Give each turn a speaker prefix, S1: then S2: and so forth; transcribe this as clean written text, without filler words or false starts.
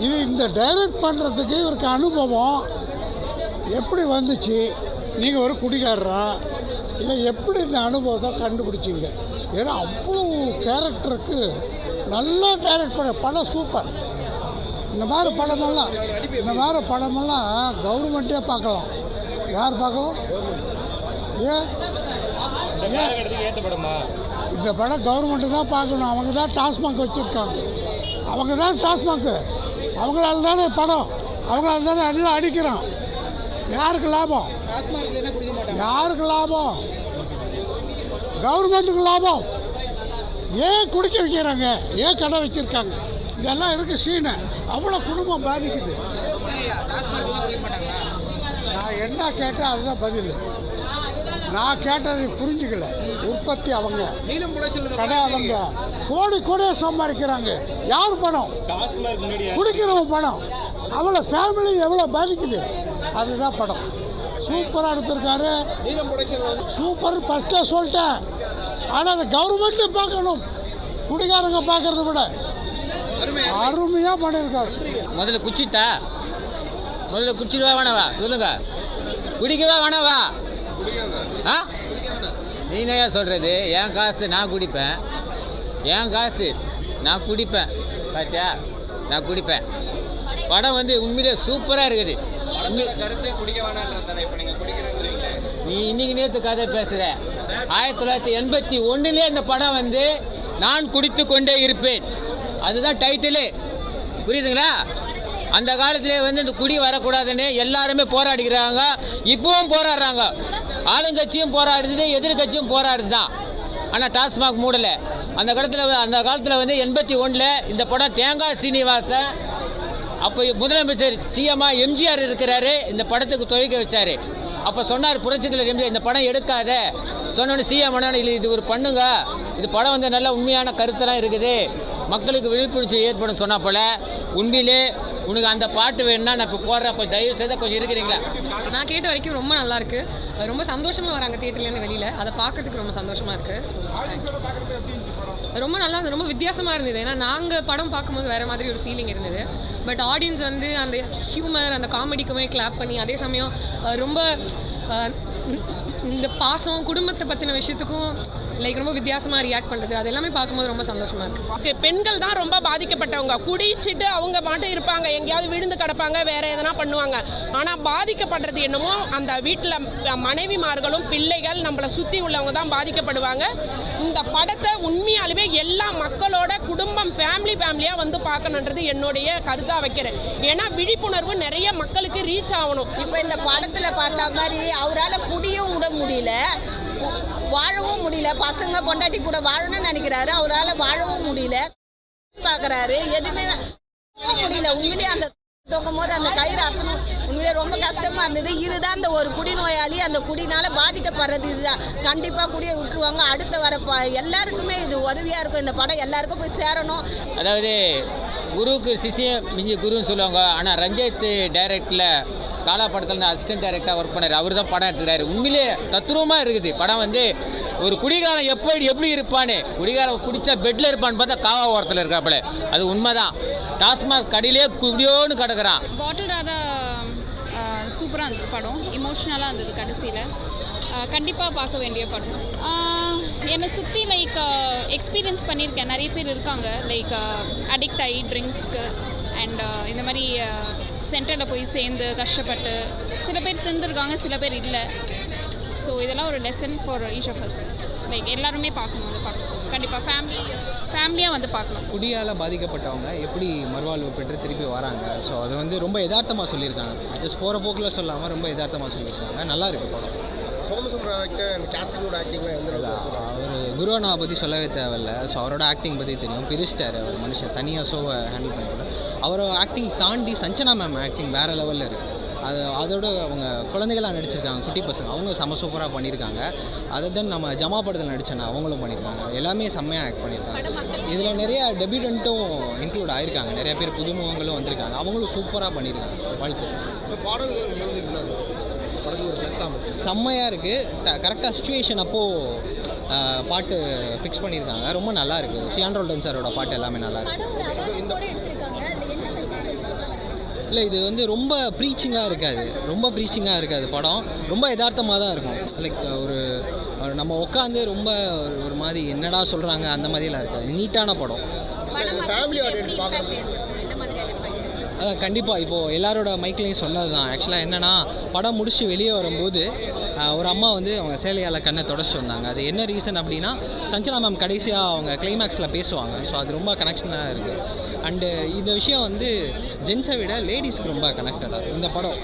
S1: இது இந்த டைரக்ட் பண்ணுறதுக்கு இவருக்கு அனுபவம் எப்படி வந்துச்சு? நீங்கள் ஒரு குடிகாரரா இல்லை எப்படி இந்த அனுபவத்தை கண்டுபிடிச்சிங்க? ஏன்னா அவ்வளோ கேரக்டருக்கு நல்லா டைரக்ட் பண்ண படம் சூப்பர். இந்த மாதிரி படமெல்லாம் கவர்மெண்ட்டே பார்க்கலாம். யார் பார்க்கலாம்? ஏன் இந்த படம் கவர்மெண்ட்டு தான் பார்க்கணும். அவங்க தான் டாஸ்மாக் வச்சுருக்காங்க. அவங்களால தானே படம், அவங்களால தானே எல்லாம் அடிக்கிறான். யாருக்கு லாபம்? கவர்மெண்ட்டுக்கு லாபம். ஏன் குடிக்க வைக்கிறாங்க? ஏன் கடை வச்சுருக்காங்க? இதெல்லாம் இருக்குது சீனை. அவ்வளோ குடும்பம் பாதிக்குது. நான் என்ன கேட்டேன் அதுதான் பதில். நான் கேட்டதை புரிஞ்சுக்கல. உற்பத்தி அவங்க, கடை அவங்க, கோடியாக சம்பாதிக்கிறாங்க. யார் பணம்? குடிக்கிறவங்க பணம். அவ்வளோ ஃபேமிலி எவ்வளோ பாதிக்குது. அதுதான் படம். சூப்பராக எடுத்திருக்காரு. சூப்பர் ஃபஸ்ட்டாக சொல்லிட்டேன். ஆனால் அதை கவர்மெண்ட்டு பார்க்கணும், குடிகாரங்க பார்க்கறத விட அருமையாக பண்ணியிருக்காரு.
S2: முதல்ல குடிச்சிடுவா வேணவா சொல்லுங்க, குடிக்கவா வேணவா? ஆ நீ என்னையா சொல்கிறது? என் காசு நான் குடிப்பேன், பார்த்தியா? நான் குடிப்பேன். படம் வந்து உண்மையிலே சூப்பராக இருக்குது. நீ இன்னைக்கு நேற்று கதை பேசுகிற. 1981 இந்த படம் வந்து நான் குடித்து கொண்டே இருப்பேன், அதுதான் டைட்டிலு. புரியுதுங்களா? அந்த காலத்திலே வந்து இந்த குடி வரக்கூடாதுன்னு எல்லாருமே போராடிக்கிறாங்க. இப்பவும் போராடுறாங்க. ஆளுங்கட்சியும் போராடுது, எதிர்கட்சியும் போராடுது தான். ஆனால் டாஸ்மாக் மூடலை. அந்த காலத்தில் வந்து 81 இந்த படம் தேங்காய் சீனிவாசன் அப்போ முதலமைச்சர் சிஎம்மா எம்ஜிஆர் இருக்கிறாரு. இந்த படத்துக்கு துவக்க வச்சார். அப்போ சொன்னார் புரட்சித்தலைவர் எம்ஜிஆர், இந்த படம் எடுக்காத சொன்னோன்னு சிஎம் இல்லை இது ஒரு பண்ணுங்க, இது படம் வந்து நல்லா உண்மையான கருத்தெல்லாம் இருக்குது, மக்களுக்கு விழிப்புணர்ச்சி ஏற்படும் சொன்ன போல். உண்மையிலே உனக்கு அந்த பாட்டு வேணும்னா நான் இப்போ போடுறப்போ தயவு செய்து கொஞ்சம் இருக்கிறீங்களா?
S3: நான் கேட்ட வரைக்கும் ரொம்ப நல்லாயிருக்கு. ரொம்ப சந்தோஷமாக வராங்க தியேட்டர்லேருந்து வெளியில். அதை பார்க்குறதுக்கு ரொம்ப சந்தோஷமாக இருக்குது. ரொம்ப நல்லா இருந்தது. ரொம்ப வித்தியாசமாக இருந்தது. ஏன்னா நாங்கள் படம் பார்க்கும்போது வேறு மாதிரி ஒரு ஃபீலிங் இருந்தது. பட் ஆடியன்ஸ் வந்து அந்த ஹியூமர், அந்த காமெடிக்குமே கிளாப் பண்ணி, அதே சமயம் ரொம்ப இந்த பாசம், குடும்பத்தை பற்றின விஷயத்துக்கும் ரொம்ப வித்தியாசமாக ரியாக்ட் பண்ணுறது, அது எல்லாமே பார்க்கும்போது ரொம்ப சந்தோஷமாக இருக்குது.
S4: ஓகே, பெண்கள் தான் ரொம்ப பாதிக்கப்பட்டவங்க. குடிச்சிட்டு அவங்க பாட்டு இருப்பாங்க, எங்கேயாவது விழுந்து கிடப்பாங்க, வேறு எதனா பண்ணுவாங்க. ஆனால் பாதிக்கப்படுறது என்னமோ அந்த வீட்டில் மனைவிமார்களும் பிள்ளைகள், நம்மளை சுற்றி உள்ளவங்க தான் பாதிக்கப்படுவாங்க. இந்த படத்தை உண்மையாலுமே எல்லா மக்களோட குடும்பம் ஃபேமிலியாக வந்து பார்க்கணுன்றது என்னுடைய கருத்தாக வைக்கிறேன். ஏன்னா விழிப்புணர்வு நிறைய மக்களுக்கு ரீச் ஆகணும்.
S5: இப்போ இந்த படத்தில் பார்த்த மாதிரி அவரால் குடியும் விட முடியல, வாழவும் முடியல. பசங்க பொண்டாட்டி கூட வாழணும்னு நினைக்கிறாரு, அவரால் வாழவும் முடியல. பார்க்குறாரு, எதுவுமே முடியல. உண்மையிலே அந்த தொங்கும் போது அந்த கயிறு அத்தணும் உண்மையிலே ரொம்ப கஷ்டமாக இருந்தது. இதுதான் இந்த ஒரு குடிநோயாளி அந்த குடினால பாதிக்கப்படுறது. இதுதான் கண்டிப்பாக குடியை விட்டுருவாங்க. அடுத்த வர எல்லாருக்குமே இது உதவியாக இருக்கும். இந்த படம் எல்லாருக்கும் போய் சேரணும்.
S2: அதாவது குருவுக்கு சிசியம் மிஞ்சி குருன்னு சொல்லுவாங்க. ஆனால் ரஞ்சித் டைரக்டில் காலா படத்தில் அசிஸ்டன்ட் டைரக்டராக ஒர்க் பண்ணார். அவர் தான் படம் எடுத்துக்கிறாரு. உண்மையிலே தத்ரூபமாக இருக்குது படம். வந்து ஒரு குடிகாரன் எப்படி இருப்பான்னு, குடிகாரன் குடித்தா பெட்டில் இருப்பான்னு பார்த்தா காவா ஓரத்தில் இருக்காப்புல. அது உண்மை தான். டாஸ்மாக் கடையிலே குடியோன்னு கிடக்குறான்.
S6: பாட்டில் ராதா சூப்பராக இருந்தது படம். இமோஷ்னலாக இருந்தது கடைசியில். கண்டிப்பாக பார்க்க வேண்டிய படம். என்னை சுற்றி எக்ஸ்பீரியன்ஸ் பண்ணியிருக்கேன். நிறைய பேர் இருக்காங்க அடிக்ட் ஆகி ட்ரிங்க்ஸ்க்கு அண்ட் இந்த மாதிரி சென்டரில் போய் சேர்ந்து கஷ்டப்பட்டு சில பேர் திறந்துருக்காங்க, சில பேர் இல்லை. ஸோ இதெல்லாம் ஒரு lesson for each of us. எல்லாருமே பார்க்கணும் அந்த படம். கண்டிப்பாக ஃபேமிலியாக வந்து பார்க்கலாம்.
S7: குடியால் பாதிக்கப்பட்டவங்க எப்படி மறுவாழ்வு பெற்று திருப்பி வராங்க. ஸோ அதை வந்து ரொம்ப யதார்த்தமாக சொல்லியிருக்காங்க. ஜஸ்ட் போகிற போக்கில் சொல்லாமல் ரொம்ப யதார்த்தமாக சொல்லியிருக்காங்க. நல்லா இருக்குது படம். அவர் குருவனாவை பற்றி சொல்லவே தேவையில்ல. ஸோ அவரோட ஆக்டிங் பற்றி தெரியும். பிரிஸ்டார் அவர் மனுஷன் தனியாக ஷோவை ஹேண்டில் பண்ணிட்டு. அவரோட ஆக்டிங் தாண்டி சஞ்சனா மேம் ஆக்டிங் வேறு லெவலில் இருக்குது. அதோட அவங்க குழந்தைகளாக நடிச்சிருக்காங்க, குட்டி பசங்க, அவங்க செம சூப்பராக பண்ணியிருக்காங்க. அதை தான் நம்ம ஜமா படத்தில் நடித்தேன்னா அவங்களும் பண்ணியிருக்காங்க. எல்லாமே செம்மையாக ஆக்ட் பண்ணியிருக்காங்க. இதில் நிறைய டெபியூட்டன்ட்டும் இன்க்ளூட் ஆகிருக்காங்க. நிறைய பேர் புதுமுகங்களும் வந்திருக்காங்க. அவங்களும் சூப்பராக பண்ணியிருக்காங்க. வாழ்த்து. செம்மையாக இருக்குது. கரெக்டாக சுச்சுவேஷன் அப்போது பாட்டு ஃபிக்ஸ் பண்ணியிருக்காங்க. ரொம்ப நல்லா இருக்குது. சியான் ரோல்டன் சாரோட பாட்டு எல்லாமே நல்லா இருக்குது. இல்லை இது வந்து ரொம்ப ப்ரீச்சிங்காக இருக்காது படம். ரொம்ப யதார்த்தமாக தான் இருக்கும். லைக் ஒரு நம்ம உட்காந்து ரொம்ப ஒரு மாதிரி என்னடா சொல்கிறாங்க அந்த மாதிரிலாம் இருக்காது. நீட்டான படம். அதான் கண்டிப்பாக இப்போது எல்லாரோட மைக்லேயும் சொன்னது தான். ஆக்சுவலாக என்னென்னா படம் முடிச்சு வெளியே வரும்போது ஒரு அம்மா வந்து அவங்க சேலையால் கண்ணை தொடச்சிட்டு வந்தாங்க. அது என்ன ரீசன் அப்படின்னா சஞ்சனா மேம் கடைசியாக அவங்க கிளைமேக்ஸில் பேசுவாங்க. ஸோ அது ரொம்ப கனெக்ஷனாக இருக்குது. அண்டு இந்த விஷயம் வந்து ஜென்ஸை விட லேடிஸ்க்கு ரொம்ப கனெக்டடாக இந்த படம்.